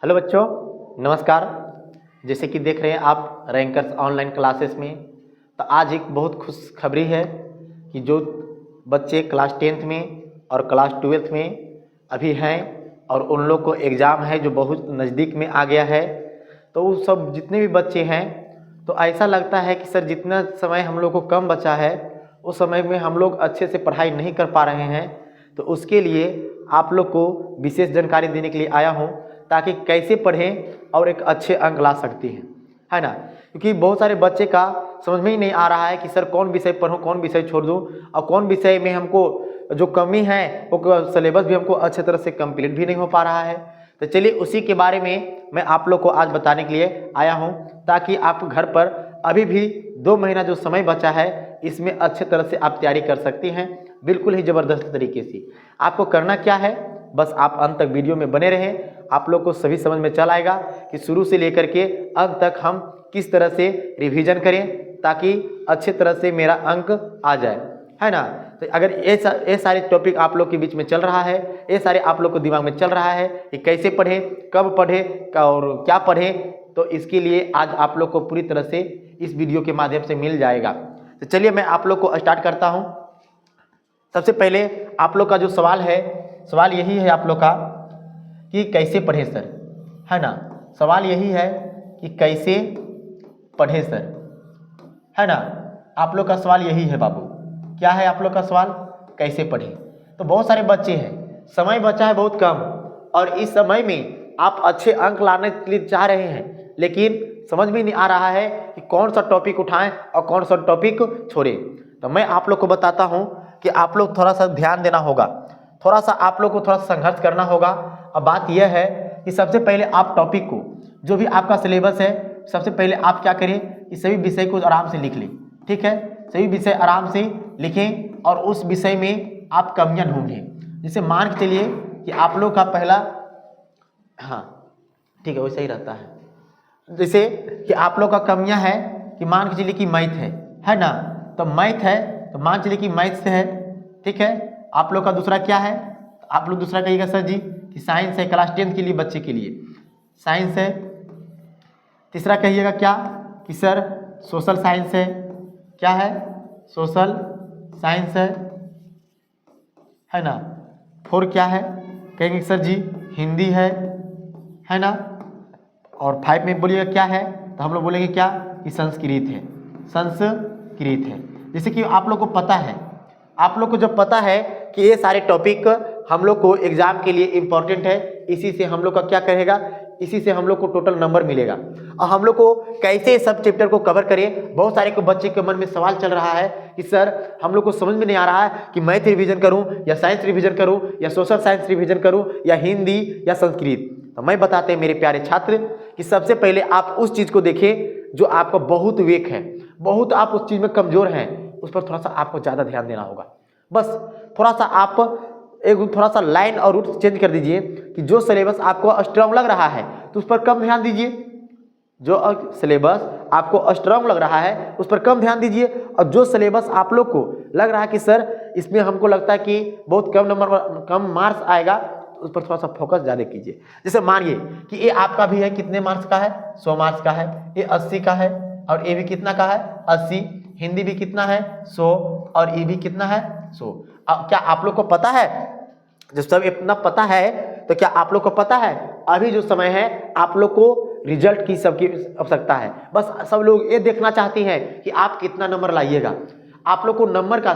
Hello बच्चों, नमस्कार। जैसे कि देख रहे हैं आप रैंकर्स ऑनलाइन क्लासेस में, तो आज एक बहुत खुशखबरी है कि जो बच्चे क्लास 10th में और क्लास 12th में अभी हैं और उन लोग को एग्ज़ाम है जो बहुत नज़दीक में आ गया है, तो वो सब जितने भी बच्चे हैं, तो ऐसा लगता है कि सर जितना समय हम लोग को कम बचा है उस समय में हम लोग अच्छे से पढ़ाई नहीं कर पा रहे हैं। तो उसके लिए आप लोग को विशेष जानकारी देने के लिए आया हूँ ताकि कैसे पढ़ें और एक अच्छे अंक ला सकती हैं, है ना। क्योंकि बहुत सारे बच्चे का समझ में ही नहीं आ रहा है कि सर कौन विषय पढ़ूं, कौन विषय छोड़ दूं और कौन विषय में हमको जो कमी है वो सिलेबस भी हमको अच्छे तरह से कंप्लीट भी नहीं हो पा रहा है। तो चलिए उसी के बारे में मैं आप लोग को आज बताने के लिए आया हूं ताकि आप घर पर अभी भी 2 महीना जो समय बचा है इसमें अच्छे तरह से आप तैयारी कर सकती हैं, बिल्कुल ही ज़बरदस्त तरीके से। आपको करना क्या है, बस आप अंत तक वीडियो में बने रहें, आप लोग को सभी समझ में चल आएगा कि शुरू से लेकर के अंत तक हम किस तरह से रिवीजन करें ताकि अच्छे तरह से मेरा अंक आ जाए, है ना। तो अगर ये सारे टॉपिक आप लोग के बीच में चल रहा है, ये सारे आप लोग को दिमाग में चल रहा है कि कैसे पढ़ें, कब पढ़ें और क्या पढ़ें, तो इसके लिए आज आप लोग को पूरी तरह से इस वीडियो के माध्यम से मिल जाएगा। तो चलिए मैं आप लोग को स्टार्ट करता हूँ। सबसे पहले आप लोग का जो सवाल है, सवाल यही है आप लोग का कि कैसे पढ़ें सर, है ना। सवाल यही है कि कैसे पढ़ें सर, है ना। आप लोग का सवाल यही है बाबू, क्या है आप लोग का सवाल, कैसे पढ़ें। तो बहुत सारे बच्चे हैं, समय बचा है बहुत कम और इस समय में आप अच्छे अंक लाने के लिए चाह रहे हैं, लेकिन समझ में नहीं आ रहा है कि कौन सा टॉपिक उठाएं और कौन सा टॉपिक छोड़ें। तो मैं आप लोग को बताता हूं कि आप लोग थोड़ा सा ध्यान देना होगा, थोड़ा सा आप लोग को थोड़ा सा संघर्ष करना होगा। अब बात यह है कि सबसे पहले आप टॉपिक को, जो भी आपका सिलेबस है, सबसे पहले आप क्या करें कि सभी विषय को आराम से लिख लें, ठीक है। सभी विषय आराम से लिखें और उस विषय में आप कमियां ढूंढें। जैसे मान के चलिए कि आप लोग का पहला, हाँ ठीक है वैसे ही रहता है, जैसे कि आप लोग का कमियां है कि मान के चलिए कि मैथ है ना। तो मैथ है तो मान चलिए कि मैथ से है, ठीक है। आप लोग का दूसरा क्या है, आप लोग दूसरा कहिएगा सर जी कि साइंस है, क्लास 10 के लिए बच्चे के लिए साइंस है। तीसरा कहिएगा क्या कि सर सोशल साइंस है, क्या है, सोशल साइंस है ना। 4 क्या है, कहेंगे सर जी हिंदी है ना। और 5 में बोलिएगा क्या है, तो हम लोग बोलेंगे क्या कि संस्कृत है, संस्कृत है। जैसे कि आप लोग को पता है, आप लोग को जब पता है कि ये सारे टॉपिक हम लोग को एग्जाम के लिए इम्पोर्टेंट है, इसी से हम लोग का क्या करेगा, इसी से हम लोग को टोटल नंबर मिलेगा। और हम लोग को कैसे सब चैप्टर को कवर करें, बहुत सारे को बच्चे के मन में सवाल चल रहा है कि सर हम लोग को समझ में नहीं आ रहा है कि मैथ रिवीजन करूं या साइंस रिवीजन करूं या सोशल साइंस रिवीजन करूं या हिंदी या संस्कृत। तो मैं बताते हैं मेरे प्यारे छात्र कि सबसे पहले आप उस चीज़ को देखें जो आपका बहुत वीक है, बहुत आप उस चीज़ में कमज़ोर हैं, उस पर थोड़ा सा आपको ज़्यादा ध्यान देना होगा। बस थोड़ा सा आप एक थोड़ा सा लाइन और रूट चेंज कर दीजिए कि जो सिलेबस आपको स्ट्रांग लग रहा है तो उस पर कम ध्यान दीजिए, जो सिलेबस आपको स्ट्रांग लग रहा है उस पर कम ध्यान दीजिए। और जो सिलेबस आप लोग को लग रहा है कि सर इसमें हमको लगता है कि बहुत कम नंबर, कम मार्क्स आएगा, तो उस पर थोड़ा सा फोकस ज़्यादा कीजिए। जैसे मानिए कि ये आपका भी है, कितने मार्क्स का है, 100 मार्क्स का है, ये 80 का है और ये भी कितना का है, 80। हिंदी भी कितना है, 100 और ये भी कितना है, 100। क्या आप लोग को पता है, जब सब इतना पता है तो क्या आप लोग को पता है अभी जो समय है आप लोग को रिजल्ट की सबकी आवश्यकता है। बस सब लोग ये देखना चाहती हैं कि आप कितना नंबर लाइएगा। आप लोग को नंबर का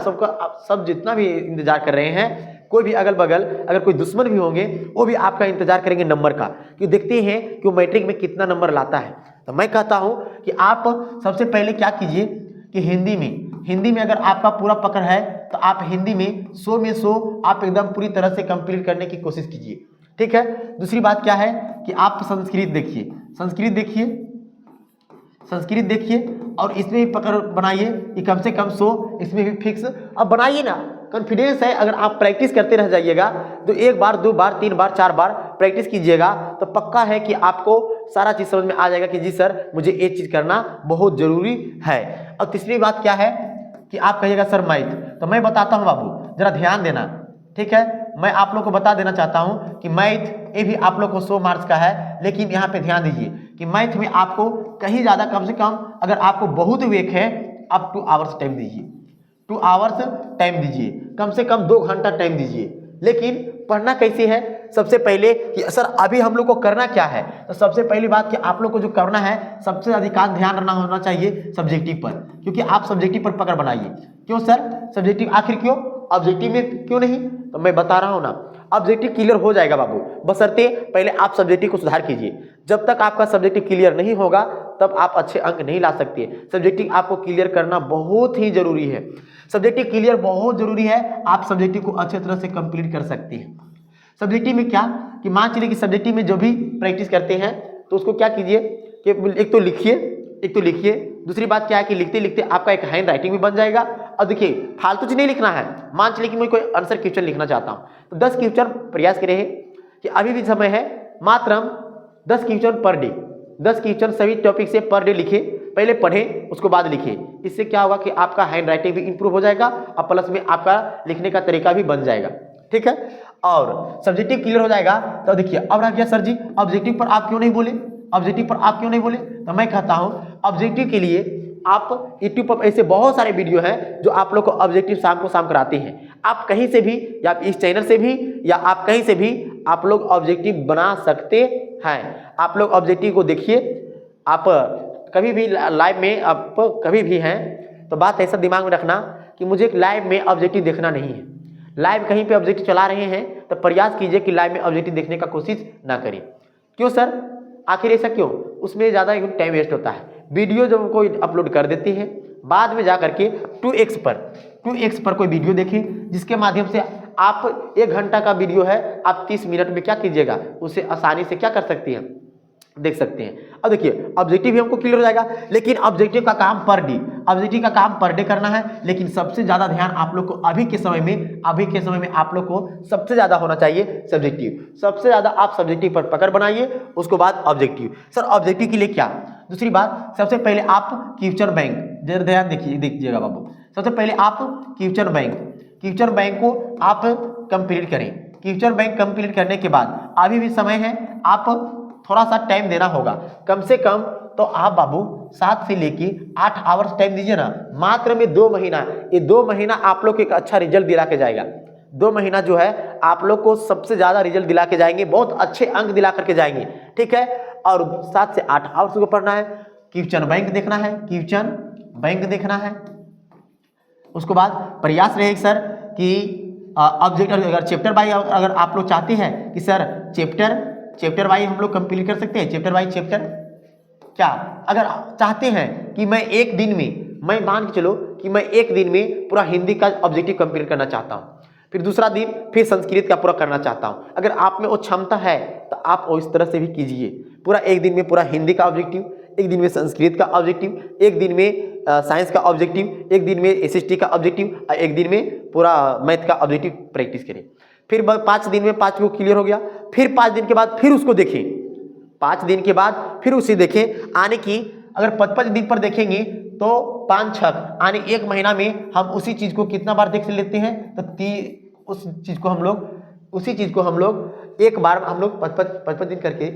सब जितना भी इंतजार कर रहे हैं, कोई भी अगल बगल अगर कोई दुश्मन भी होंगे वो भी आपका इंतजार करेंगे नंबर का, कि देखते हैं कि वो मैट्रिक में कितना नंबर लाता है। तो मैं कहता हूं कि आप सबसे पहले क्या कीजिए कि हिंदी में अगर आपका पूरा पकड़ है तो आप हिंदी में 100 में 100 आप एकदम पूरी तरह से कंप्लीट करने की कोशिश कीजिए, ठीक है। दूसरी बात क्या है कि आप संस्कृत देखिए और इसमें भी पकड़ बनाइए कि कम से कम 100 इसमें भी फिक्स अब बनाइए ना। कॉन्फिडेंस है, अगर आप प्रैक्टिस करते रह जाइएगा तो 1 बार 2 बार 3 बार 4 बार प्रैक्टिस कीजिएगा तो पक्का है कि आपको सारा चीज़ समझ में आ जाएगा कि जी सर मुझे ये चीज़ करना बहुत ज़रूरी है। और तीसरी बात क्या है कि आप कहिएगा सर मैथ, तो मैं बताता हूँ बाबू जरा ध्यान देना, ठीक है। मैं आप लोग को बता देना चाहता हूं कि मैथ ये भी आप लोग को 100 मार्क्स का है, लेकिन यहाँ पे ध्यान दीजिए कि मैथ में आपको कहीं ज़्यादा कम से कम अगर आपको बहुत वीक है आप 2 आवर्स टाइम दीजिए, 2 आवर्स टाइम दीजिए, कम से कम 2 घंटा टाइम दीजिए। लेकिन पढ़ना कैसे है, सबसे पहले कि सर अभी हम लोग को करना क्या है, तो सबसे पहली बात कि आप लोग को जो करना है सबसे अधिकांश ध्यान रखना होना चाहिए सब्जेक्टिव पर, क्योंकि आप सब्जेक्टिव पर पकड़ बनाइए। क्यों सर सब्जेक्टिव, आखिर क्यों, ऑब्जेक्टिव में क्यों नहीं, तो मैं बता रहा हूं ना, ऑब्जेक्टिव क्लियर हो जाएगा बाबू, बशर्ते पहले आप सब्जेक्टिव को सुधार कीजिए। जब तक आपका सब्जेक्टिव क्लियर नहीं होगा तब आप अच्छे अंक नहीं ला सकते। सब्जेक्टिव आपको क्लियर करना बहुत ही जरूरी है, सब्जेक्टिव क्लियर बहुत जरूरी है, आप सब्जेक्टिव को अच्छे तरह से कंप्लीट कर सकते हैं। सब्जेक्टिव में क्या कि मान चलिए कि सब्जेक्टिव में जो भी प्रैक्टिस करते हैं तो उसको क्या कीजिए कि एक तो लिखिए, दूसरी बात क्या है कि लिखते लिखते आपका एक हैंड राइटिंग भी बन जाएगा। और देखिए फालतू चीज नहीं लिखना है, मान चलिए कि मैं कोई आंसर क्वेश्चन लिखना चाहता हूँ तो 10 क्वेश्चन प्रयास करें कि अभी भी समय है, मात्र 10 क्वेश्चन पर डे, 10 क्वेश्चन सभी टॉपिक से पर डे लिखे, पहले पढ़ें उसको बाद लिखिए। इससे क्या होगा कि आपका हैंड राइटिंग भी इंप्रूव हो जाएगा और प्लस में आपका लिखने का तरीका भी बन जाएगा, ठीक है। और सब्जेक्टिव क्लियर हो जाएगा तो देखिए अब रह गया सर जी ऑब्जेक्टिव पर आप क्यों नहीं बोले, ऑब्जेक्टिव पर आप क्यों नहीं बोले, तो मैं कहता हूं ऑब्जेक्टिव के लिए आप यूट्यूब पर ऐसे बहुत सारे वीडियो हैं जो आप लोग को ऑब्जेक्टिव शाम को शाम कराते हैं। आप कहीं से भी या इस चैनल से भी या आप कहीं से भी आप लोग ऑब्जेक्टिव बना सकते हैं। आप लोग ऑब्जेक्टिव को देखिए, आप कभी भी लाइव में आप कभी भी हैं तो बात ऐसा दिमाग में रखना कि मुझे लाइव में ऑब्जेक्टिव देखना नहीं है। लाइव कहीं पे ऑब्जेक्टिव चला रहे हैं तो प्रयास कीजिए कि लाइव में ऑब्जेक्टिव देखने का कोशिश ना करें। क्यों सर, आखिर ऐसा क्यों, उसमें ज़्यादा टाइम वेस्ट होता है। वीडियो जब कोई अपलोड कर देते हैं बाद में जा करके 2x पर कोई वीडियो देखें जिसके माध्यम से आप 1 घंटा का वीडियो है आप 30 मिनट में क्या कीजिएगा उसे आसानी से क्या कर सकते हैं, देख सकते हैं। अब देखिए ऑब्जेक्टिव भी हमको क्लियर हो जाएगा, लेकिन ऑब्जेक्टिव का काम पर डे करना है। लेकिन सबसे ज्यादा ध्यान आप लोग को अभी के समय में आप लोग को सबसे ज्यादा होना चाहिए सब्जेक्टिव। सबसे ज्यादा आप सब्जेक्टिव पर पकड़ बनाइए, उसके बाद ऑब्जेक्टिव। सर ऑब्जेक्टिव के लिए क्या, दूसरी बात सबसे पहले आप क्वेश्चन बैंक जरा ध्यान देखिएगा बाबू। सबसे पहले आप क्वेश्चन बैंक को आप कंप्लीट करें। क्वेश्चन बैंक कंप्लीट करने के बाद अभी भी समय है, आप थोड़ा सा टाइम देना होगा, कम से कम तो आप बाबू 7 से लेके 8 आवर्स टाइम दीजिए ना, मात्र में 2 महीना। ये 2 महीना आप लोग को एक अच्छा रिजल्ट दिला के जाएगा। 2 महीना जो है आप लोग को सबसे ज्यादा रिजल्ट दिला के जाएंगे, बहुत अच्छे अंक दिला करके जाएंगे, ठीक है। और 7 से 8 आवर्स को पढ़ना है, क्वेश्चन बैंक देखना है, उसके बाद प्रयास रहेगा सर कि ऑब्जेक्ट अगर चैप्टर बाई अगर आप लोग चाहते हैं कि सर चैप्टर वाइज हम लोग कंप्लीट कर सकते हैं, चैप्टर बाई चैप्टर क्या, अगर चाहते हैं कि मैं एक दिन में, मैं मान के चलो कि मैं एक दिन में पूरा हिंदी का ऑब्जेक्टिव कंप्लीट करना चाहता हूं, फिर दूसरा दिन फिर संस्कृत का पूरा करना चाहता हूं, अगर आप में वो क्षमता है तो आप इस तरह से भी कीजिए। पूरा एक दिन में पूरा हिंदी का ऑब्जेक्टिव, एक दिन में संस्कृत का ऑब्जेक्टिव, एक दिन में साइंस का ऑब्जेक्टिव, एक दिन में SST का ऑब्जेक्टिव, एक दिन में पूरा मैथ का ऑब्जेक्टिव प्रैक्टिस करें। फिर 5 दिन में 5 को क्लियर हो गया, फिर 5 दिन के बाद फिर उसको देखें, 5 दिन के बाद फिर उसे देखें। आने की अगर 55 दिन पर देखेंगे तो 5 छक आने 1 महीना में हम उसी चीज को कितना बार देख लेते हैं, तो उस चीज को हम लोग एक बार हम लोग 55 दिन करके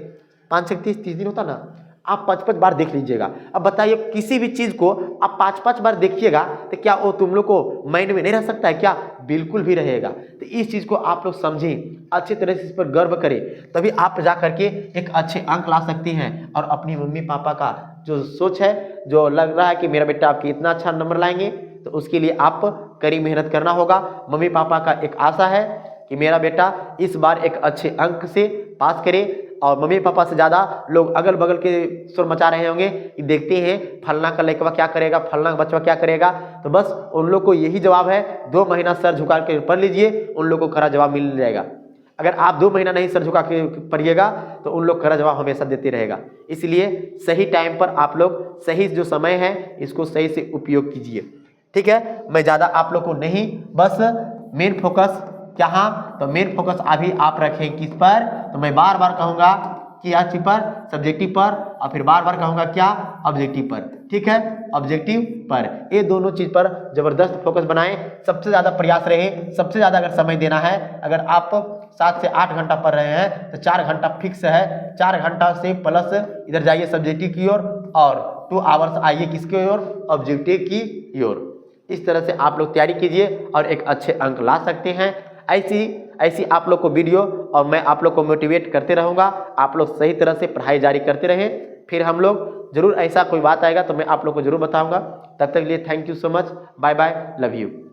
5 छक 30 दिन होता ना, आप 5 बार देख लीजिएगा। अब बताइए किसी भी चीज को आप 5 बार देखिएगा तो क्या वो तुम लोग को माइंड में नहीं रह सकता है क्या, बिल्कुल भी रहेगा। तो इस चीज को आप लोग समझें, अच्छी तरह से इस पर गर्व करें, तभी आप जा करके एक अच्छे अंक ला सकते हैं। और अपनी मम्मी पापा का जो सोच है, जो लग रहा है कि मेरा बेटा आपकी इतना अच्छा नंबर लाएंगे, तो उसके लिए आप कड़ी मेहनत करना होगा। मम्मी पापा का एक आशा है कि मेरा बेटा इस बार एक अच्छे अंक से पास करे। और मम्मी पापा से ज़्यादा लोग अगल बगल के शोर मचा रहे होंगे कि देखते हैं फलना का लड़का क्या करेगा, फलना का बच्चा क्या करेगा, तो बस उन लोग को यही जवाब है, 2 महीना सर झुका के पढ़ लीजिए, उन लोग को खरा जवाब मिल जाएगा। अगर आप 2 महीना नहीं सर झुका के पढ़िएगा तो उन लोग खरा जवाब हमेशा देते रहेगा। इसलिए सही टाइम पर आप लोग सही जो समय है इसको सही से उपयोग कीजिए, ठीक है। मैं ज़्यादा आप लोग को नहीं, बस मेन फोकस क्या, तो मेन फोकस अभी आप रखें किस पर, तो मैं बार बार कहूँगा क्या चीज पर, सब्जेक्टिव पर, और फिर बार बार कहूँगा क्या, ऑब्जेक्टिव पर। ठीक है, ऑब्जेक्टिव पर, ये दोनों चीज पर जबरदस्त फोकस बनाएं, सबसे ज्यादा प्रयास रहे, सबसे ज्यादा अगर समय देना है। अगर आप 7 से 8 घंटा पढ़ रहे हैं तो 4 घंटा फिक्स है, 4 घंटा से प्लस इधर जाइए सब्जेक्टिव की ओर, और 2 आवर्स आइए किसकी ओर, ऑब्जेक्टिव की ओर। इस तरह से आप लोग तैयारी कीजिए और एक अच्छे अंक ला सकते हैं। ऐसी आप लोग को वीडियो और मैं आप लोग को मोटिवेट करते रहूँगा, आप लोग सही तरह से पढ़ाई जारी करते रहें। फिर हम लोग जरूर ऐसा कोई बात आएगा तो मैं आप लोग को जरूर बताऊँगा। तब तक के लिए thank you so much, bye bye, love you.